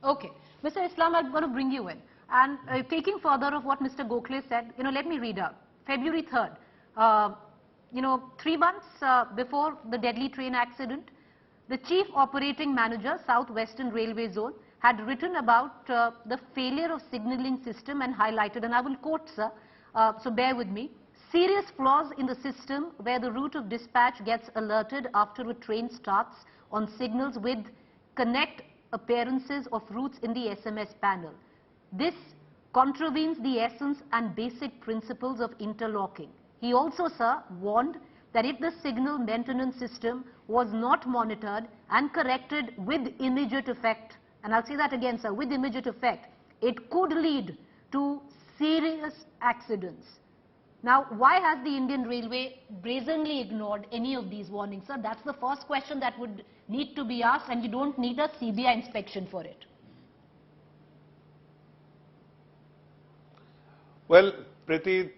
Okay. Mr. Islam, I'm going to bring you in. And taking further of what Mr. Gokhale said, let me read out. February 3rd, 3 months before the deadly train accident, the Chief Operating Manager, Southwestern Railway Zone, had written about the failure of signalling system and highlighted, and I will quote, sir, so bear with me, serious flaws in the system where the route of dispatch gets alerted after a train starts on signals with connect appearances of routes in the SMS panel. This contravenes the essence and basic principles of interlocking. He also, sir, warned that if the signal maintenance system was not monitored and corrected with immediate effect, and I'll say that again, sir, with immediate effect, it could lead to serious accidents. Now, why has the Indian Railway brazenly ignored any of these warnings, sir? That's the first question that would need to be asked, and you don't need a CBI inspection for it. Well, Preeti,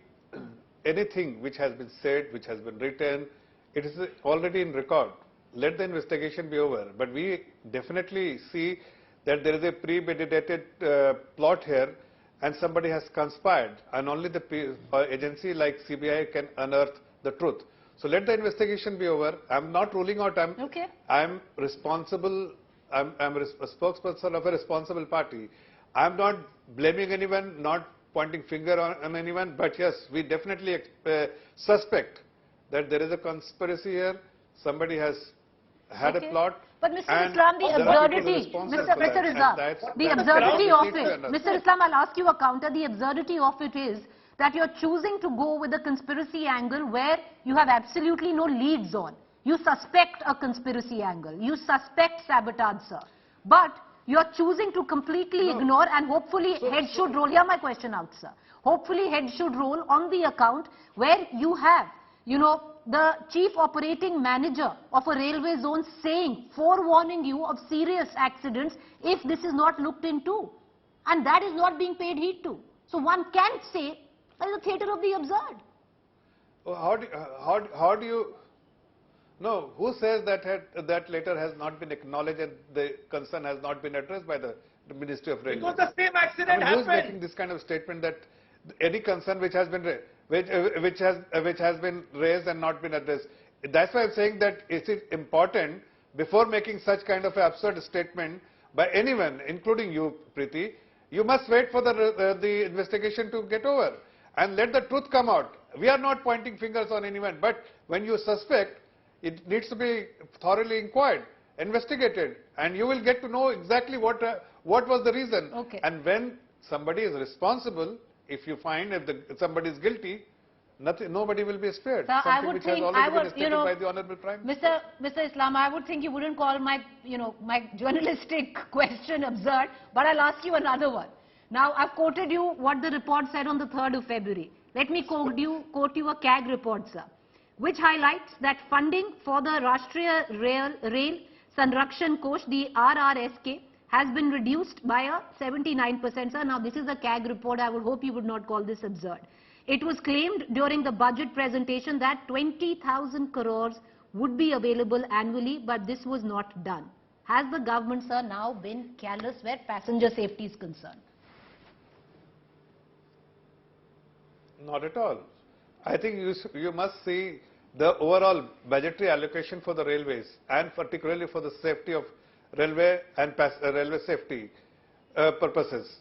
anything which has been said, which has been written, it is already in record. Let the investigation be over. But we definitely see that there is a premeditated plot here, and somebody has conspired, and only the agency like CBI can unearth the truth. So let the investigation be over. I'm not ruling out. I'm responsible. I'm a spokesperson of a responsible party. I'm not blaming anyone, not pointing finger on anyone, but yes, we definitely suspect that there is a conspiracy here. Somebody has had a plot. But Mr. Islam, the absurdity, Mr. Islam, the absurdity of it, Mr. Islam, I'll ask you a counter. The absurdity of it is that you're choosing to go with a conspiracy angle where you have absolutely no leads on. You suspect a conspiracy angle. You suspect sabotage, sir. But you're choosing to completely ignore, and hopefully head should roll. Hear my question out, sir. Hopefully head should roll on the account where you have, the Chief Operating Manager of a railway zone saying, forewarning you of serious accidents if this is not looked into. And that is not being paid heed to. So one can't say that is a theatre of the absurd. How do you... No, who says that that letter has not been acknowledged and the concern has not been addressed by the Ministry of Railways? Because the same accident happened. Who is making this kind of statement that any concern which has been which has been raised and not been addressed? That's why I'm saying that it is important, before making such kind of an absurd statement by anyone, including you, Preeti, you must wait for the investigation to get over and let the truth come out. We are not pointing fingers on anyone, but when you suspect, it needs to be thoroughly inquired, investigated, and you will get to know exactly what was the reason. Okay. And when somebody is responsible, if you find if somebody is guilty, nobody will be spared. Sir, Something which has already been stated by the Honourable Prime Minister. Mr. Islam, I would think you wouldn't call my, my journalistic question absurd, but I'll ask you another one. Now, I've quoted you what the report said on the 3rd of February. Let me quote you a CAG report, sir, which highlights that funding for the Rashtriya Rail Sanrakshan Kosh, the RRSK, has been reduced by a 79%. Sir, now this is a CAG report. I would hope you would not call this absurd. It was claimed during the budget presentation that 20,000 crores would be available annually, but this was not done. Has the government, sir, now been careless where passenger safety is concerned? Not at all. I think you must see the overall budgetary allocation for the railways, and particularly for the safety of railway and railway safety purposes.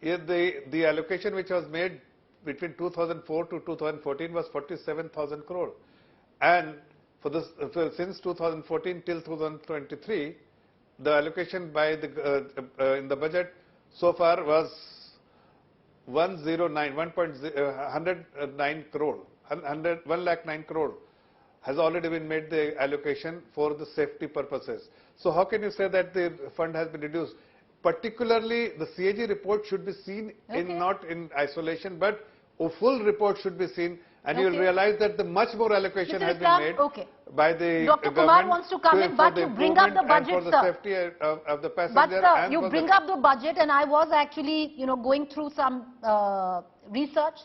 The allocation which was made between 2004 to 2014 was 47,000 crore, and since 2014 till 2023, the allocation by in the budget so far was 109 crore, 109 crore has already been made the allocation for the safety purposes. So how can you say that the fund has been reduced? Particularly, the CAG report should be seen not in isolation, but a full report should be seen, and you will realize that the much more allocation has been made by the Dr. government. Kumar wants to come in, but you bring up the budget, for the safety of the passenger. But sir, you bring up the budget, and I was actually, going through some research,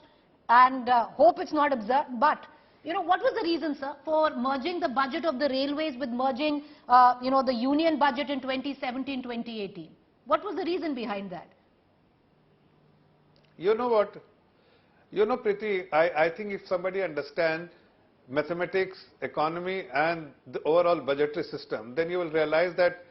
and hope it's not absurd, but what was the reason, sir, for merging the budget of the railways with merging, the union budget in 2017-2018? What was the reason behind that? You know what? You know, Preeti, I think if somebody understands mathematics, economy and the overall budgetary system, then you will realize that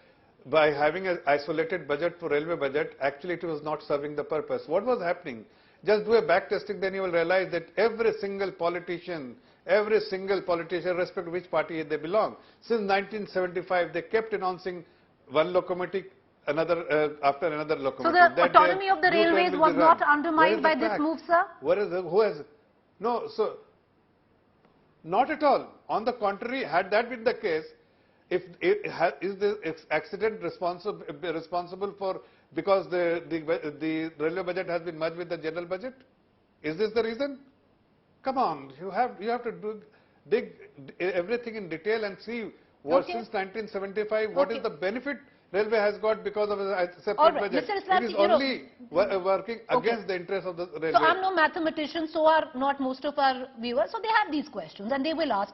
by having an isolated budget for railway budget, actually it was not serving the purpose. What was happening? Just do a back testing, then you will realize that every single politician, irrespective of which party they belong, since 1975, they kept announcing one locomotive after another locomotive. So the autonomy of the railways was not undermined by this move, sir? Who has? No, so not at all. On the contrary, had that been the case, is the accident responsible for because the railway budget has been merged with the general budget? Is this the reason? Come on, you have to dig everything in detail and see what since 1975 what is the benefit railway has got because of a separate budget. Mr. Islam, it is only working against the interest of the railway. So I'm no mathematician, so are not most of our viewers. So they have these questions and they will ask.